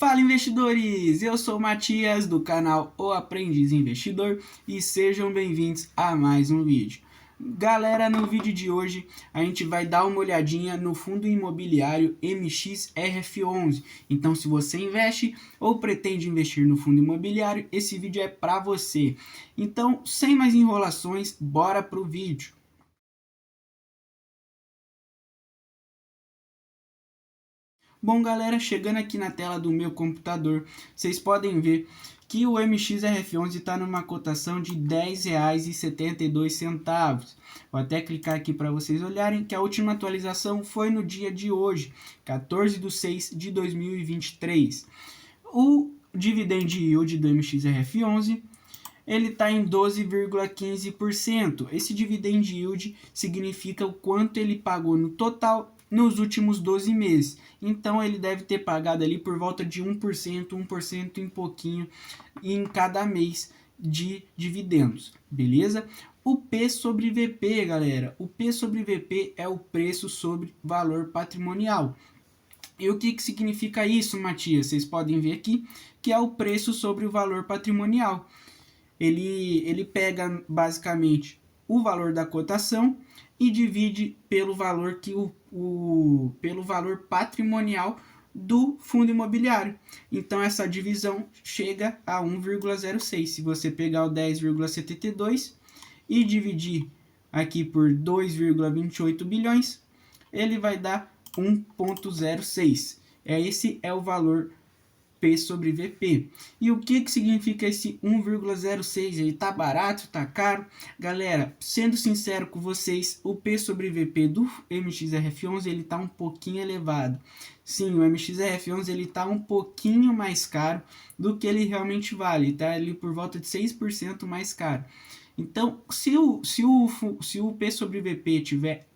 Fala, investidores! Eu sou o Matias do canal O Aprendiz Investidor e sejam bem-vindos a mais um vídeo. Galera, no vídeo de hoje a gente vai dar uma olhadinha no fundo imobiliário MXRF11. Então, se você investe ou pretende investir no fundo imobiliário, esse vídeo é para você. Então, sem mais enrolações, bora pro vídeo. Bom, galera, chegando aqui na tela do meu computador, vocês podem ver que o MXRF11 está numa cotação de R$ 10,72. Vou até clicar aqui para vocês olharem que a última atualização foi no dia de hoje, 14/6/2023. O dividend yield do MXRF11 ele está em 12,15%. Esse dividend yield significa o quanto ele pagou no total nos últimos 12 meses. Então ele deve ter pagado ali por volta de 1% em pouquinho em cada mês de dividendos, beleza? O P sobre VP, galera, o P sobre VP é o preço sobre valor patrimonial. E o que significa isso, Matias? Vocês podem ver aqui que é o preço sobre o valor patrimonial. Ele pega basicamente o valor da cotação e divide pelo valor pelo valor patrimonial do fundo imobiliário. Então essa divisão chega a 1,06. Se você pegar o 10,72 e dividir aqui por 2,28 bilhões, ele vai dar 1,06. Esse é o valor P sobre VP. E o que significa esse 1,06? Ele tá barato, tá caro? Galera, sendo sincero com vocês, o P sobre VP do MXRF11 ele tá um pouquinho elevado. Sim, o MXRF11 ele tá um pouquinho mais caro do que ele realmente vale, tá ali por volta de 6% mais caro. Então, se o P sobre VP tiver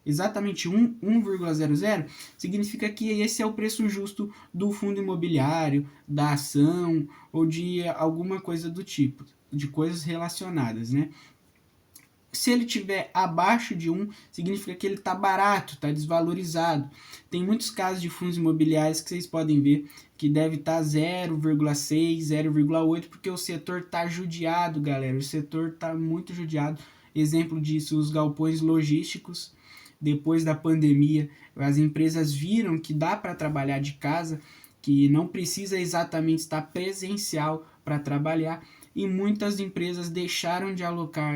exatamente 1,00, significa que esse é o preço justo do fundo imobiliário, da ação ou de alguma coisa do tipo, de coisas relacionadas, né? Se ele tiver abaixo de 1, significa que ele está barato, está desvalorizado. Tem muitos casos de fundos imobiliários que vocês podem ver que deve estar 0,6, 0,8, porque o setor está judiado, galera. O setor está muito judiado. Exemplo disso, os galpões logísticos. Depois da pandemia, as empresas viram que dá para trabalhar de casa, que não precisa exatamente estar presencial para trabalhar, e muitas empresas deixaram de alugar,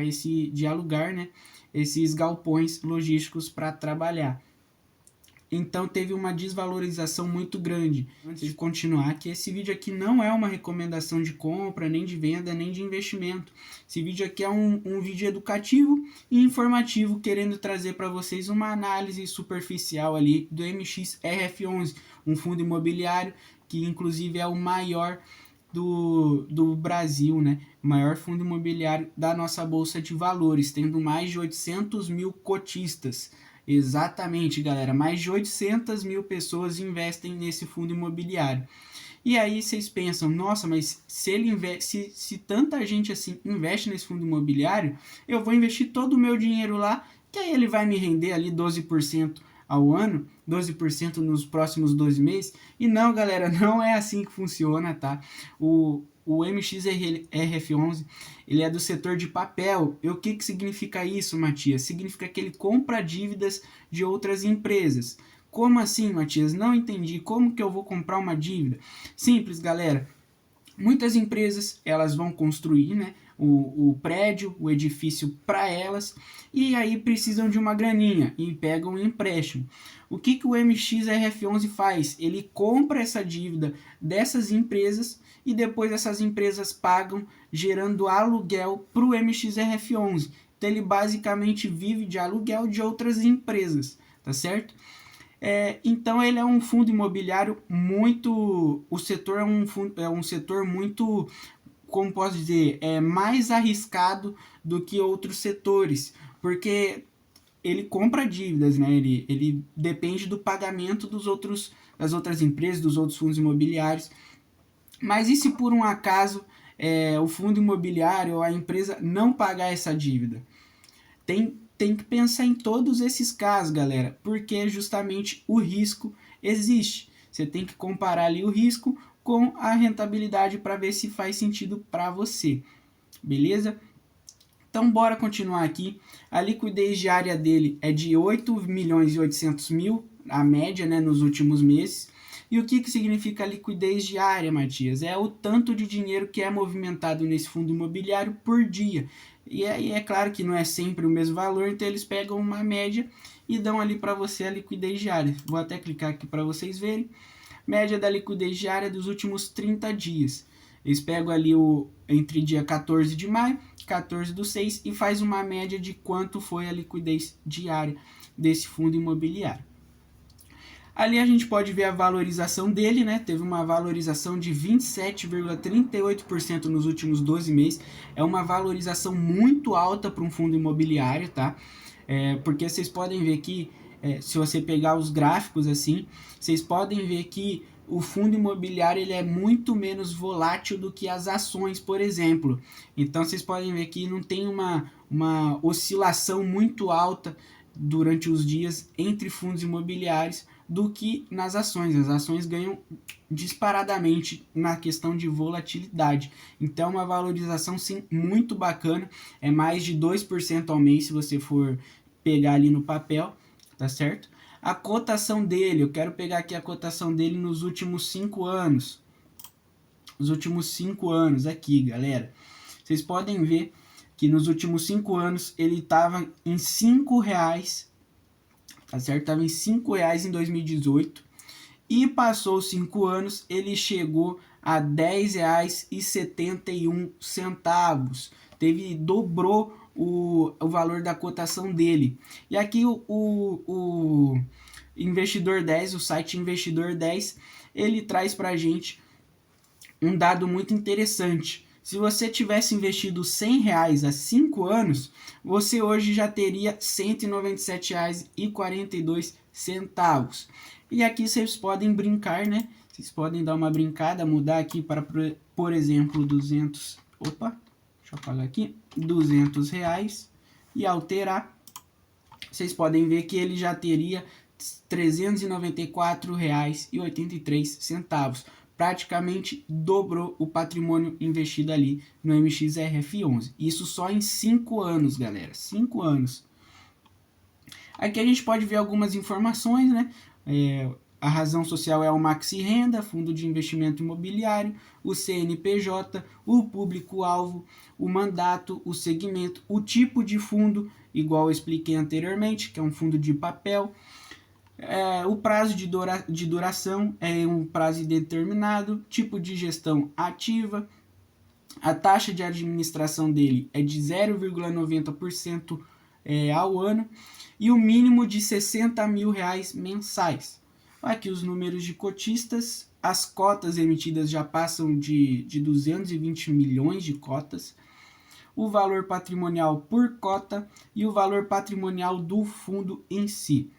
né, esses galpões logísticos para trabalhar. Então teve uma desvalorização muito grande. Antes de continuar, que esse vídeo aqui não é uma recomendação de compra, nem de venda, nem de investimento. Esse vídeo aqui é um vídeo educativo e informativo, querendo trazer para vocês uma análise superficial ali do MXRF11, um fundo imobiliário que inclusive é o maior do Brasil, né? O maior fundo imobiliário da nossa Bolsa de Valores, tendo mais de 800 mil cotistas. Exatamente, galera, mais de 800 mil pessoas investem nesse fundo imobiliário. E aí vocês pensam, nossa, mas se tanta gente assim investe nesse fundo imobiliário, eu vou investir todo o meu dinheiro lá, que aí ele vai me render ali 12% ao ano, 12% nos próximos 12 meses. E não, galera, não é assim que funciona, tá? O MXRF11 ele é do setor de papel. E o que significa isso, Matias? Significa que ele compra dívidas de outras empresas. Como assim, Matias? Não entendi. Como que eu vou comprar uma dívida? Simples, galera. Muitas empresas elas vão construir, né, o prédio, o edifício para elas, e aí precisam de uma graninha e pegam um empréstimo. O que o MXRF11 faz? Ele compra essa dívida dessas empresas e depois essas empresas pagam, gerando aluguel para o MXRF11. Então ele basicamente vive de aluguel de outras empresas, tá certo? Então ele é um fundo imobiliário muito... O setor é um setor muito, como posso dizer, mais arriscado do que outros setores, porque ele compra dívidas, né? Ele depende do pagamento das outras empresas, dos outros fundos imobiliários. Mas e se por um acaso o fundo imobiliário ou a empresa não pagar essa dívida? Tem que pensar em todos esses casos, galera, porque justamente o risco existe. Você tem que comparar ali o risco com a rentabilidade para ver se faz sentido para você, beleza? Então bora continuar aqui. A liquidez diária dele é de 8.800.000, a média, né, nos últimos meses. E o que significa liquidez diária, Matias? É o tanto de dinheiro que é movimentado nesse fundo imobiliário por dia. E aí é claro que não é sempre o mesmo valor, então eles pegam uma média e dão ali para você a liquidez diária. Vou até clicar aqui para vocês verem. Média da liquidez diária dos últimos 30 dias. Eles pegam ali entre dia 14 de maio, 14/6 e faz uma média de quanto foi a liquidez diária desse fundo imobiliário. Ali a gente pode ver a valorização dele, né? Teve uma valorização de 27,38% nos últimos 12 meses. É uma valorização muito alta para um fundo imobiliário, tá? Porque vocês podem ver que, se você pegar os gráficos assim, vocês podem ver que o fundo imobiliário ele é muito menos volátil do que as ações, por exemplo. Então vocês podem ver que não tem uma oscilação muito alta durante os dias entre fundos imobiliários do que nas ações. As ações ganham disparadamente na questão de volatilidade. Então, uma valorização sim muito bacana, é mais de 2% ao mês se você for pegar ali no papel, tá certo? A cotação dele, eu quero pegar aqui a cotação dele nos últimos 5 anos. Os últimos 5 anos aqui, galera. Vocês podem ver que nos últimos 5 anos ele estava em R$5, tá certo? Estava em R$5 em 2018 e passou os 5 anos, ele chegou a R$10,71. Dobrou o valor da cotação dele. E aqui o Investidor 10, o site Investidor 10, ele traz para a gente um dado muito interessante. Se você tivesse investido R$100 há 5 anos, você hoje já teria R$197,42. E aqui vocês podem brincar, né? Vocês podem dar uma brincada, mudar aqui para, por exemplo, 200... Opa, deixa eu apagar aqui. R$200 e alterar. Vocês podem ver que ele já teria R$394,83. Praticamente dobrou o patrimônio investido ali no MXRF11. Isso só em 5 anos, galera. 5 anos. Aqui a gente pode ver algumas informações, né? A razão social é o Maxi Renda, Fundo de Investimento Imobiliário, o CNPJ, o público-alvo, o mandato, o segmento, o tipo de fundo, igual eu expliquei anteriormente, que é um fundo de papel. O prazo de duração é um prazo indeterminado, tipo de gestão ativa, a taxa de administração dele é de 0,90% ao ano e o mínimo de R$60 mil mensais. Aqui os números de cotistas, as cotas emitidas já passam de 220 milhões de cotas, o valor patrimonial por cota e o valor patrimonial do fundo em si.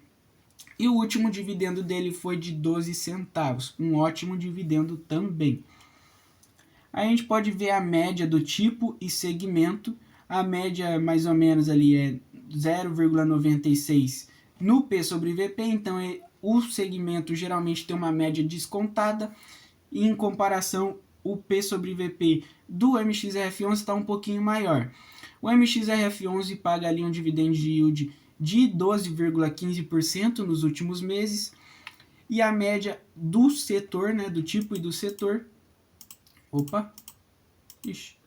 E o último dividendo dele foi de 12 centavos, um ótimo dividendo também. Aí a gente pode ver a média do tipo e segmento. A média mais ou menos ali é 0,96 no P sobre VP, então o segmento geralmente tem uma média descontada. E em comparação, o P sobre VP do MXRF11 está um pouquinho maior. O MXRF11 paga ali um dividend yield de 12,15% nos últimos meses, e a média do setor, né, do tipo e do setor,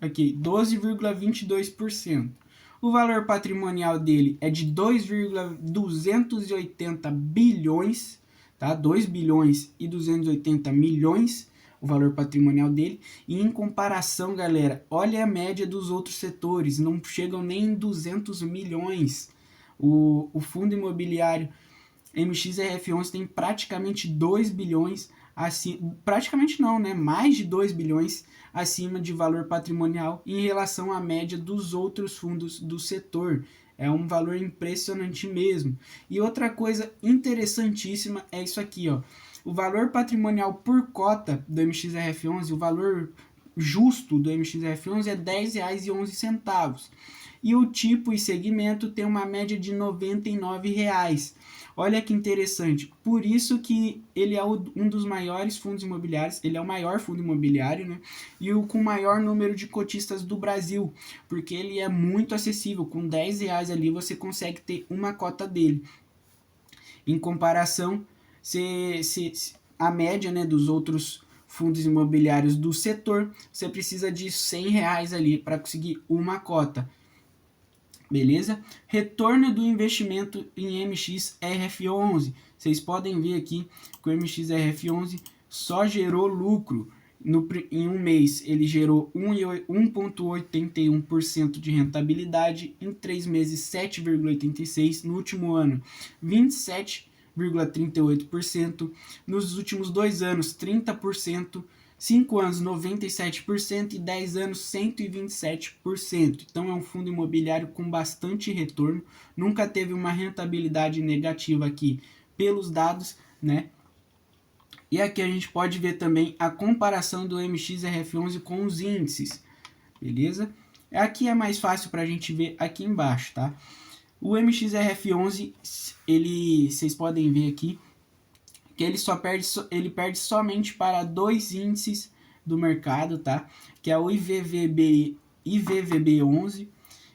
aqui, 12,22%. O valor patrimonial dele é de 2,280 bilhões, tá? 2 bilhões e 280 milhões o valor patrimonial dele. E em comparação, galera, olha a média dos outros setores, não chegam nem em 200 milhões. O fundo imobiliário MXRF11 tem praticamente 2 bilhões, praticamente não, né? Mais de 2 bilhões acima de valor patrimonial em relação à média dos outros fundos do setor. É um valor impressionante mesmo. E outra coisa interessantíssima é isso aqui, ó. O valor patrimonial por cota do MXRF11, o valor justo do MXRF11 é R$10,11. e o tipo e segmento tem uma média de R$ 99. Olha que interessante, por isso que ele é um dos maiores fundos imobiliários, ele é o maior fundo imobiliário, né? E o com maior número de cotistas do Brasil, porque ele é muito acessível, com R$ 10 ali você consegue ter uma cota dele. Em comparação, a média, né, dos outros fundos imobiliários do setor, você precisa de R$ 100 ali para conseguir uma cota. Beleza? Retorno do investimento em MXRF11. Vocês podem ver aqui que o MXRF11 só gerou lucro. Em um mês ele gerou 1,81% de rentabilidade, em 3 meses 7,86%, no último ano 27,38%, nos últimos 2 anos 30%, 5 anos 97% e 10 anos 127%. Então é um fundo imobiliário com bastante retorno, nunca teve uma rentabilidade negativa aqui pelos dados, né? E aqui a gente pode ver também a comparação do MXRF11 com os índices, beleza? Aqui é mais fácil para a gente ver aqui embaixo, tá? O MXRF11, vocês podem ver aqui, que ele perde somente para 2 índices do mercado, tá? Que é o IVVB11,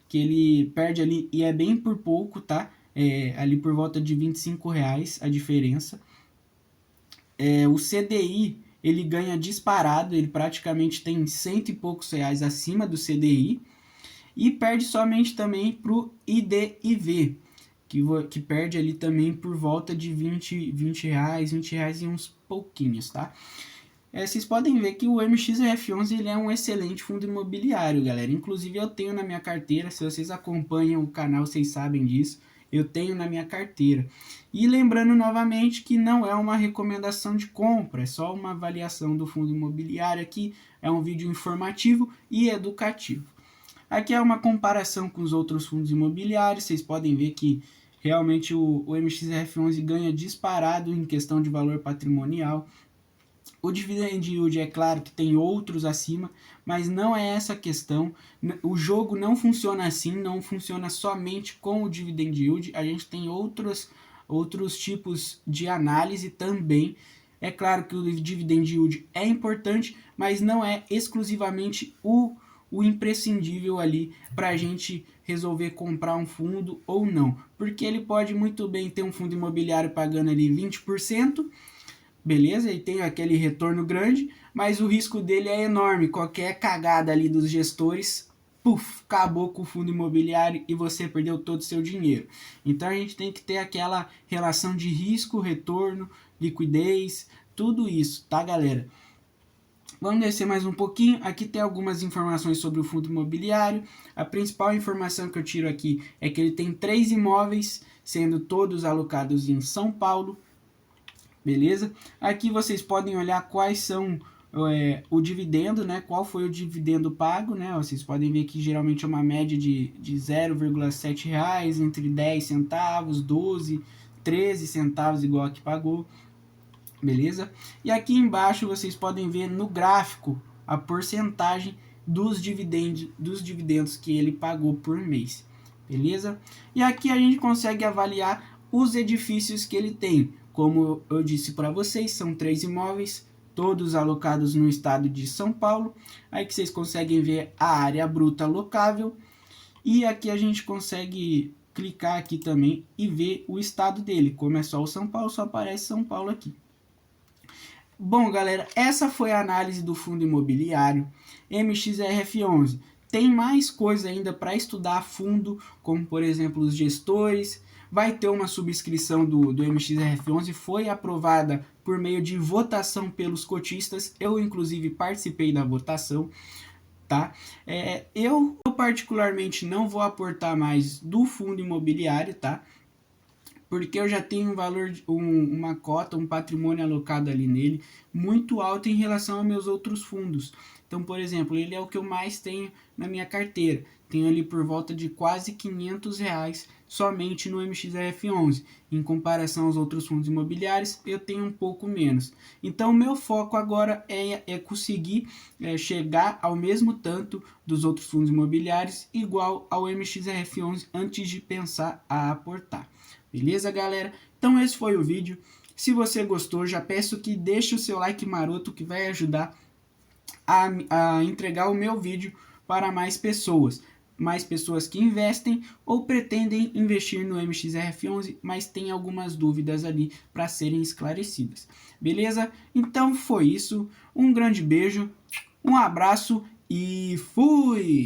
que ele perde ali, e é bem por pouco, tá? Ali por volta de R$ 25 a diferença. O CDI, ele ganha disparado, ele praticamente tem R$ 100 e poucos acima do CDI, e perde somente também para o IDIV, que perde ali também por volta de R$ 20 e uns pouquinhos, tá? Vocês podem ver que o MXRF11 ele é um excelente fundo imobiliário, galera. Inclusive eu tenho na minha carteira, se vocês acompanham o canal, vocês sabem disso. Eu tenho na minha carteira. E lembrando novamente que não é uma recomendação de compra, é só uma avaliação do fundo imobiliário aqui. É um vídeo informativo e educativo. Aqui é uma comparação com os outros fundos imobiliários. Vocês podem ver que realmente o MXRF11 ganha disparado em questão de valor patrimonial. O dividend yield, é claro que tem outros acima, mas não é essa a questão. O jogo não funciona assim, não funciona somente com o dividend yield. A gente tem outros tipos de análise também. É claro que o dividend yield é importante, mas não é exclusivamente o imprescindível ali para a gente resolver comprar um fundo ou não. Porque ele pode muito bem ter um fundo imobiliário pagando ali 20%, beleza? Ele tem aquele retorno grande, mas o risco dele é enorme. Qualquer cagada ali dos gestores, puf, acabou com o fundo imobiliário e você perdeu todo o seu dinheiro. Então a gente tem que ter aquela relação de risco, retorno, liquidez, tudo isso, tá, galera? Vamos descer mais um pouquinho. Aqui tem algumas informações sobre o fundo imobiliário. A principal informação que eu tiro aqui é que ele tem 3 imóveis, sendo todos alocados em São Paulo. Beleza? Aqui vocês podem olhar quais são o dividendo, né? Qual foi o dividendo pago, né? Vocês podem ver que geralmente é uma média de R$ 0,7, entre 10 centavos, 12, 13 centavos, igual a que pagou. Beleza? E aqui embaixo vocês podem ver no gráfico a porcentagem dos dividendos que ele pagou por mês. Beleza? E aqui a gente consegue avaliar os edifícios que ele tem. Como eu disse para vocês, são 3 imóveis, todos alocados no estado de São Paulo. Aí que vocês conseguem ver a área bruta locável. E aqui a gente consegue clicar aqui também e ver o estado dele. Como é só o São Paulo, só aparece São Paulo aqui. Bom, galera, essa foi a análise do fundo imobiliário MXRF11. Tem mais coisa ainda para estudar a fundo, como por exemplo os gestores. Vai ter uma subscrição do MXRF11, foi aprovada por meio de votação pelos cotistas. Eu, inclusive, participei da votação, tá? Eu particularmente não vou aportar mais do fundo imobiliário, tá? Porque eu já tenho um valor, uma cota, um patrimônio alocado ali nele, muito alto em relação aos meus outros fundos. Então, por exemplo, ele é o que eu mais tenho na minha carteira. Tenho ali por volta de quase R$ 500 somente no MXRF11. Em comparação aos outros fundos imobiliários, eu tenho um pouco menos. Então, meu foco agora é conseguir chegar ao mesmo tanto dos outros fundos imobiliários, igual ao MXRF11, antes de pensar a aportar. Beleza, galera? Então, esse foi o vídeo. Se você gostou, já peço que deixe o seu like maroto, que vai ajudar a entregar o meu vídeo para mais pessoas que investem ou pretendem investir no MXRF11, mas tem algumas dúvidas ali para serem esclarecidas. Beleza? Então foi isso. Um grande beijo, um abraço e fui!